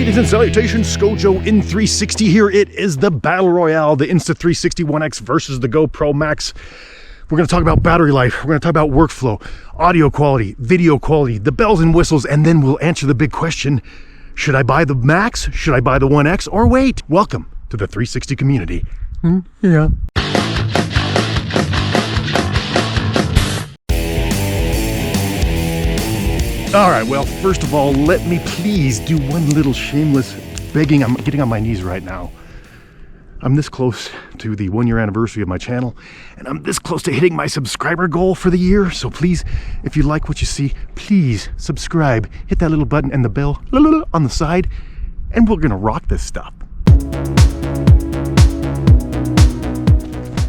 Greetings and salutations, Skojo Insta360 here. It is the Battle Royale, the Insta360 One X versus the GoPro Max. We're going to talk about battery life, we're going to talk about workflow, audio quality, video quality, the bells and whistles, and then we'll answer the big question, should I buy the Max, should I buy the One X, or wait? Welcome to the 360 community. Yeah. All right, well, first of all, let me please do one little shameless begging. I'm getting on my knees right now. I'm this close to the 1 year anniversary of my channel, and I'm this close to hitting my subscriber goal for the year. So please, if you like what you see, please subscribe, hit that little button and the bell on the side, and we're gonna rock this stuff.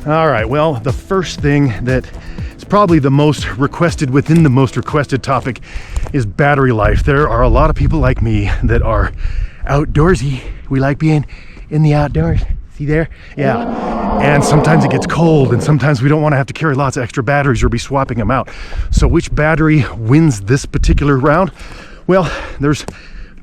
All right, well, the first thing that is probably the most requested within the most requested topic is battery life. There are a lot of people like me that are outdoorsy. We like being in the outdoors. See there? Yeah. And sometimes it gets cold, and sometimes we don't want to have to carry lots of extra batteries or be swapping them out. So which battery wins this particular round? Well, there's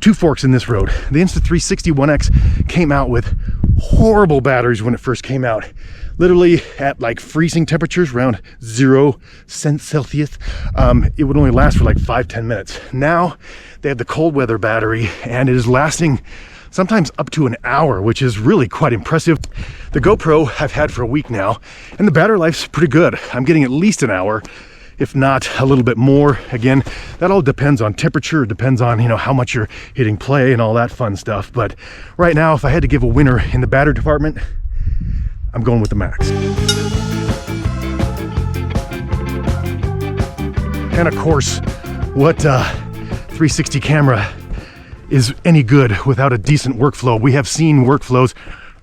two forks in this road. The Insta360 One X came out with horrible batteries when it first came out. Literally at like freezing temperatures, around 0 Celsius. It would only last for like 5-10 minutes. Now they have the cold weather battery, and it is lasting sometimes up to an hour, which is really quite impressive. The GoPro I've had for a week now, and the battery life's pretty good. I'm getting at least an hour, if not a little bit more. Again, that all depends on temperature, it depends on, how much you're hitting play and all that fun stuff. But right now, if I had to give a winner in the battery department, I'm going with the Max. And of course, what 360 camera is any good without a decent workflow? We have seen workflows,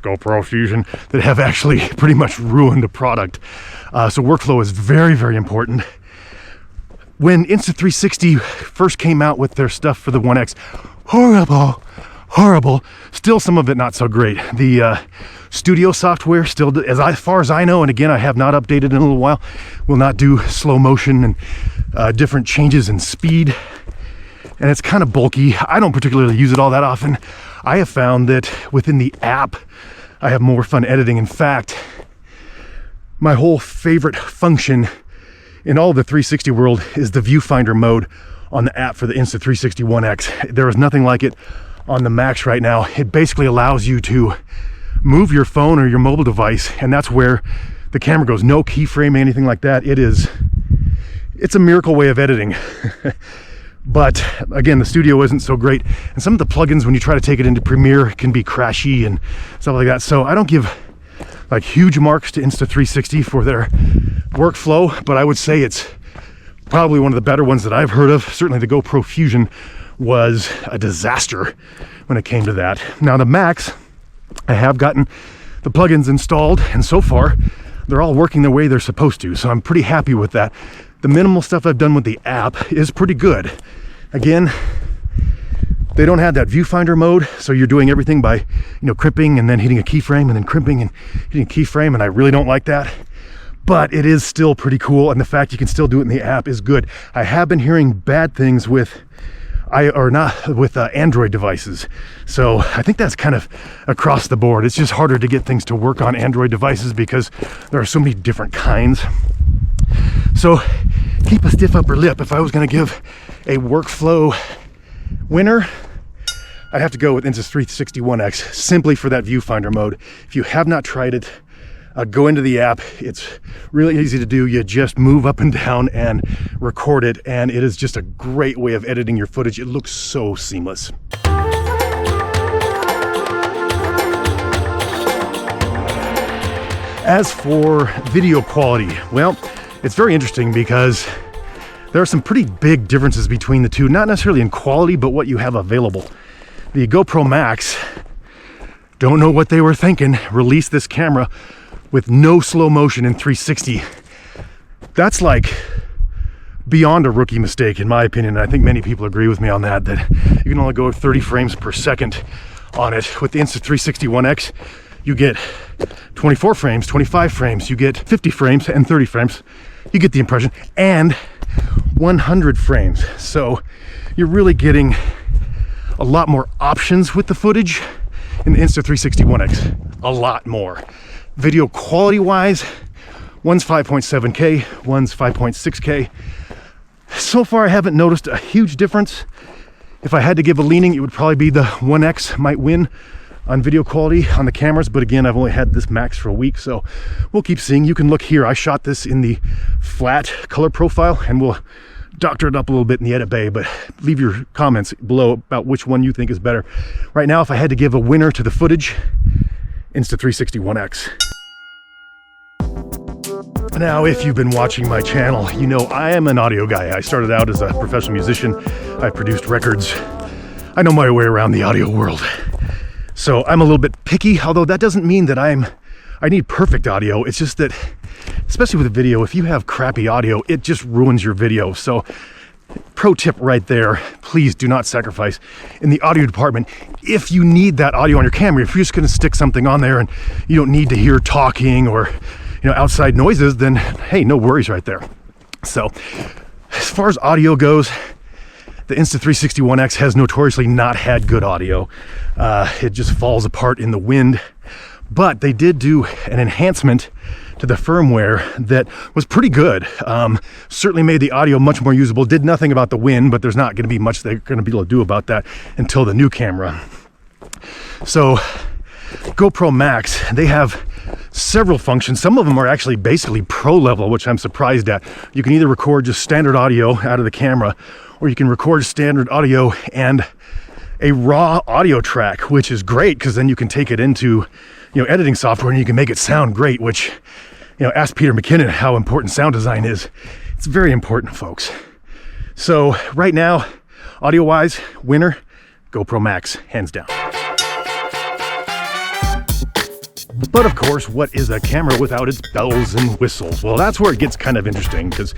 GoPro Fusion, that have actually pretty much ruined a product. So workflow is very, very important. When Insta360 first came out with their stuff for the One X, horrible. Still some of it not so great. The studio software still, as far as I know, and again, I have not updated in a little while, will not do slow motion and different changes in speed. And it's kind of bulky. I don't particularly use it all that often. I have found that within the app, I have more fun editing. In fact, my whole favorite function in all of the 360 world is the viewfinder mode on the app for the Insta360 One X. There is nothing like it on the Max right now. It basically allows you to move your phone or your mobile device, and that's where the camera goes. No keyframe, anything like that. It's a miracle way of editing. But again, the studio isn't so great, and some of the plugins, when you try to take it into Premiere, can be crashy and stuff like that. So I don't give like huge marks to Insta360 for their workflow, but I would say it's probably one of the better ones that I've heard of. Certainly the GoPro Fusion was a disaster when it came to that. Now the Max, I have gotten the plugins installed, and so far they're all working the way they're supposed to, so I'm pretty happy with that. The minimal stuff I've done with the app is pretty good. Again, they don't have that viewfinder mode, so you're doing everything by, crimping and then hitting a keyframe and then crimping and hitting a keyframe, and I really don't like that. But it is still pretty cool, and the fact you can still do it in the app is good. I have been hearing bad things with Android devices. So I think that's kind of across the board. It's just harder to get things to work on Android devices because there are so many different kinds. So keep a stiff upper lip. If I was going to give a workflow winner, I'd have to go with Insta360 One X simply for that viewfinder mode. If you have not tried it, go into the app. It's really easy to do. You just move up and down and record it, and it is just a great way of editing your footage. It looks so seamless. As for video quality, well, it's very interesting because there are some pretty big differences between the two, not necessarily in quality, but what you have available. The GoPro Max, don't know what they were thinking, released this camera with no slow motion in 360. That's like beyond a rookie mistake, in my opinion. And I think many people agree with me on that you can only go 30 frames per second on it. With the Insta360 One X, you get 24 frames, 25 frames, you get 50 frames and 30 frames. You get the impression, and 100 frames. So you're really getting a lot more options with the footage in the Insta360 One X. A lot more. Video quality wise, one's 5.7K, one's 5.6K. So far, I haven't noticed a huge difference. If I had to give a leaning, it would probably be the One X might win on video quality on the cameras. But again, I've only had this max for a week, so we'll keep seeing. You can look here. I shot this in the flat color profile, and we'll doctor it up a little bit in the edit bay, but leave your comments below about which one you think is better. Right now, if I had to give a winner to the footage, Insta360 One X. Now, if you've been watching my channel, you know I am an audio guy. I started out as a professional musician. I produced records. I know my way around the audio world. So I'm a little bit picky, although that doesn't mean that I need perfect audio. It's just that, especially with a video, if you have crappy audio, it just ruins your video. So pro tip right there, please do not sacrifice in the audio department. If you need that audio on your camera, if you're just gonna stick something on there and you don't need to hear talking or outside noises, then hey, no worries right there. So as far as audio goes, the Insta360 One X has notoriously not had good audio. It just falls apart in the wind. But they did do an enhancement to the firmware that was pretty good. Certainly made the audio much more usable. Did nothing about the wind, but there's not going to be much they're going to be able to do about that until the new camera. So GoPro Max, they have several functions. Some of them are actually basically pro level, which I'm surprised at. You can either record just standard audio out of the camera, or you can record standard audio and a raw audio track, which is great because then you can take it into editing software and you can make it sound great, which ask Peter McKinnon how important sound design is. It's very important, folks. So right now, audio wise, winner, GoPro Max, hands down. But of course, what is a camera without its bells and whistles? Well, that's where it gets kind of interesting, because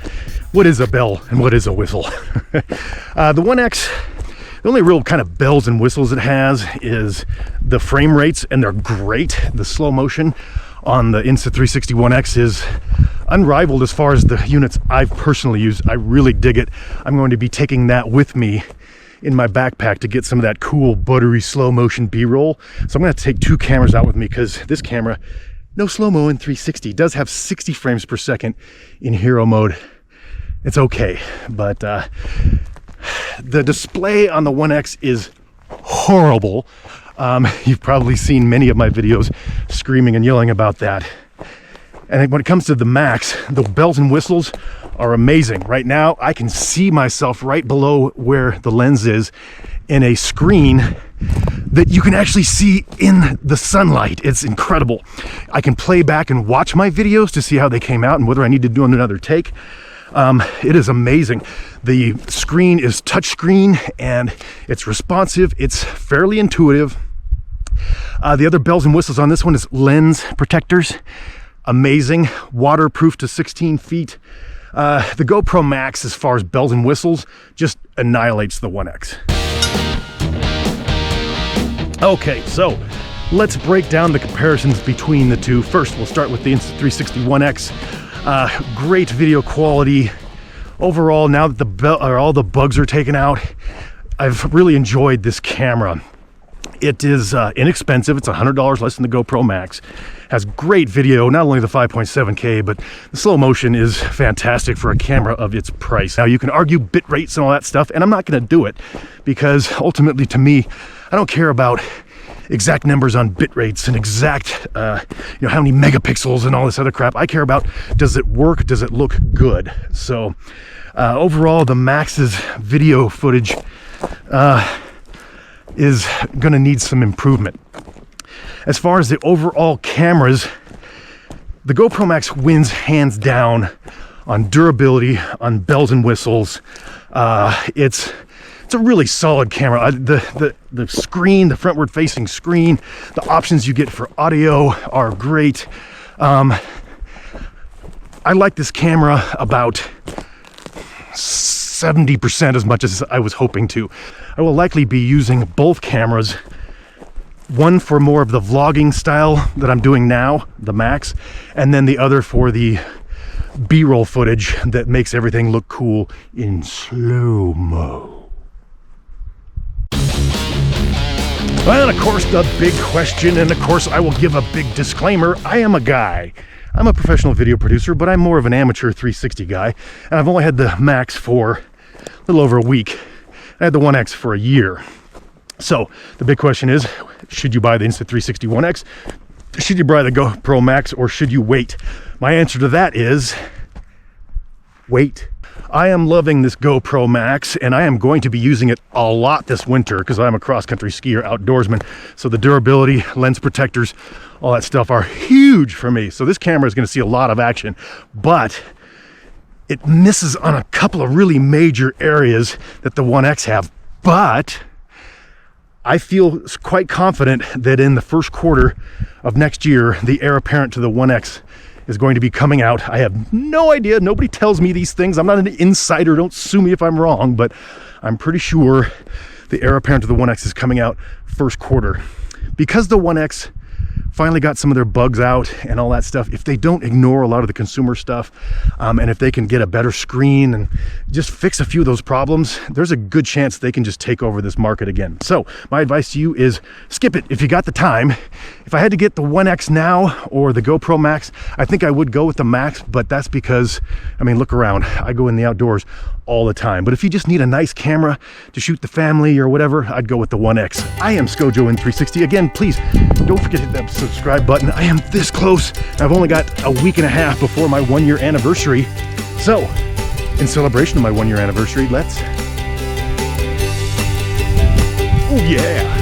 what is a bell and what is a whistle? The One X, the only real kind of bells and whistles it has is the frame rates, and they're great. The slow motion on the Insta360 One X is unrivaled as far as the units I've personally used. I really dig it. I'm going to be taking that with me in my backpack to get some of that cool buttery slow motion B-roll. So I'm going to take two cameras out with me, because this camera, no slow-mo in 360, does have 60 frames per second in hero mode. It's okay, but the display on the One X is horrible. You've probably seen many of my videos screaming and yelling about that. And when it comes to the Max, the bells and whistles are amazing. Right now, I can see myself right below where the lens is in a screen that you can actually see in the sunlight. It's incredible. I can play back and watch my videos to see how they came out and whether I need to do another take. It is amazing. The screen is touchscreen and it's responsive. It's fairly intuitive. The other bells and whistles on this one is lens protectors. Amazing. Waterproof to 16 feet. The GoPro Max, as far as bells and whistles, just annihilates the One X. Okay, so let's break down the comparisons between the two. First, we'll start with the Insta360 One X. Great video quality. Overall, now that all the bugs are taken out, I've really enjoyed this camera. It is inexpensive. It's $100 less than the GoPro Max. Has great video, not only the 5.7K, but the slow motion is fantastic for a camera of its price. Now, you can argue bit rates and all that stuff, and I'm not going to do it, because ultimately, to me, I don't care about exact numbers on bit rates and exact, how many megapixels and all this other crap. I care about, does it work? Does it look good? So overall, the Max's video footage is going to need some improvement. As far as the overall cameras, the GoPro Max wins hands down on durability, on bells and whistles. It's a really solid camera. The screen, the frontward facing screen, the options you get for audio are great. I like this camera about 70% as much as I was hoping to. I will likely be using both cameras, one for more of the vlogging style that I'm doing now, the Max, and then the other for the B-roll footage that makes everything look cool in slow-mo. Well, and of course, the big question, and of course, I will give a big disclaimer. I am a guy. I'm a professional video producer, but I'm more of an amateur 360 guy, and I've only had the Max for a little over a week. I had the 1X for a year. So the big question is, should you buy the Insta360 1X? Should you buy the GoPro Max, or should you wait? My answer to that is wait. I am loving this GoPro Max, and I am going to be using it a lot this winter because I'm a cross-country skier, outdoorsman. So the durability, lens protectors, all that stuff are huge for me. So this camera is going to see a lot of action, but it misses on a couple of really major areas that the 1X have. But I feel quite confident that in the first quarter of next year, the heir apparent to the 1X is going to be coming out. I have no idea. Nobody tells me these things. I'm not an insider. Don't sue me if I'm wrong, but I'm pretty sure the heir apparent to the 1X is coming out first quarter. Because the 1X finally got some of their bugs out and all that stuff, if they don't ignore a lot of the consumer stuff, and if they can get a better screen and just fix a few of those problems, there's a good chance they can just take over this market again. So my advice to you is skip it if you got the time. If I had to get the 1X now or the GoPro Max, I think I would go with the Max, but that's because, I mean, look around. I go in the outdoors all the time. But if you just need a nice camera to shoot the family or whatever, I'd go with the 1X. I am Scojo in 360. Again, please don't forget to hit that subscribe button. I am this close. I've only got a week and a half before my 1-year anniversary. So, in celebration of my 1-year anniversary, let's... Oh yeah!